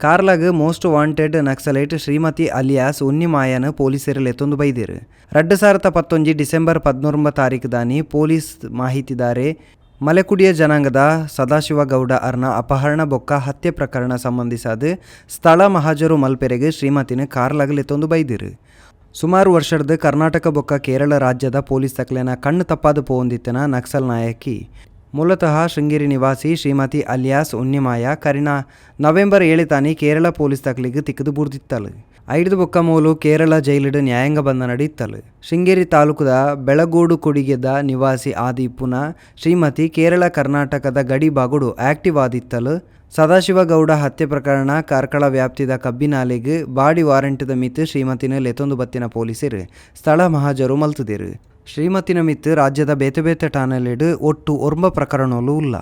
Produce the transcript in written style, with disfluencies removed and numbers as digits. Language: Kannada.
ಕಾರ್ಲಾಗ್ most wanted naxalite Shrimati alias Unnimayan ಪೊಲೀಸರು ಎತ್ತೊಂದು ಬೈದಿರು. 2019 ಡಿಸೆಂಬರ್ 19 ತಾರೀಕು ದಾನಿ ಪೊಲೀಸ್ ಮಾಹಿತಿದಾರೆ ಮಲೆಕುಡಿಯ ಜನಾಂಗದ ಸದಾಶಿವಗೌಡ ಅರ್ನ ಅಪಹರಣ ಬೊಕ್ಕ ಹತ್ಯೆ ಪ್ರಕರಣ ಸಂಬಂಧಿಸಾದ ಸ್ಥಳ ಮಹಾಜರು ಮಲ್ಪೆರೆಗೆ ಶ್ರೀಮತಿನ ಕಾರ್ಲಾಗ್ ಎತ್ತೊಂದು ಬೈದಿರು. ಸುಮಾರು ವರ್ಷದ ಕರ್ನಾಟಕ ಬೊಕ್ಕ ಕೇರಳ ರಾಜ್ಯದ ಪೊಲೀಸ್ ತಕ್ಲೆನ ಕಣ್ಣು ತಪ್ಪಾದ ಪೋಂದಿತ್ತನ ನಕ್ಸಲ್ ನಾಯಕಿ ಮೂಲತಃ ಶೃಂಗೇರಿ ನಿವಾಸಿ ಶ್ರೀಮತಿ ಅಲಿಯಾಸ್ ಉನ್ನಿಮಾಯ ಕರಿನ ನವೆಂಬರ್ 7 ತಾನಿ ಕೇರಳ ಪೊಲೀಸ್ ತಕ್ಲಿಗೆ ತಿಕ್ಕದು ಬುಡ್ದಿತ್ತಲು. 5 ಬೊಕ್ಕ ಮೂಲು ಕೇರಳ ಜೈಲಿಡು ನ್ಯಾಯಾಂಗ ಬಂಧನ ಇತ್ತಲು. ಶೃಂಗೇರಿ ತಾಲೂಕದ ಬೆಳಗೋಡು ಕೊಡಿಗೆದ ನಿವಾಸಿ ಆದಿಪ್ಪುನ ಶ್ರೀಮತಿ ಕೇರಳ ಕರ್ನಾಟಕದ ಗಡಿ ಬಾಗುಡು ಆಕ್ಟಿವ್ ಆದಿತ್ತಲು. ಸದಾಶಿವಗೌಡ ಹತ್ಯೆ ಪ್ರಕರಣ ಕಾರ್ಕಳ ವ್ಯಾಪ್ತಿದ ಕಬ್ಬಿನಾಲೆಗೆ ಬಾಡಿ ವಾರೆಂಟ್ದ ಮಿತ್ ಶ್ರೀಮತಿನ ಲೆತೊಂದು ಬತ್ತಿನ ಪೊಲೀಸರು ಸ್ಥಳ ಮಹಾಜರು ಮಲ್ತುದಿರು. ಶ್ರೀಮತಿನ ಮಿತ್ ರಾಜ್ಯದ ಬೇತೆ ಬೇತೆ ಠಾಣೆಲಿಡು ಒಟ್ಟು 9 ಪ್ರಕರಣಗಳು ಉಲ್ಲ.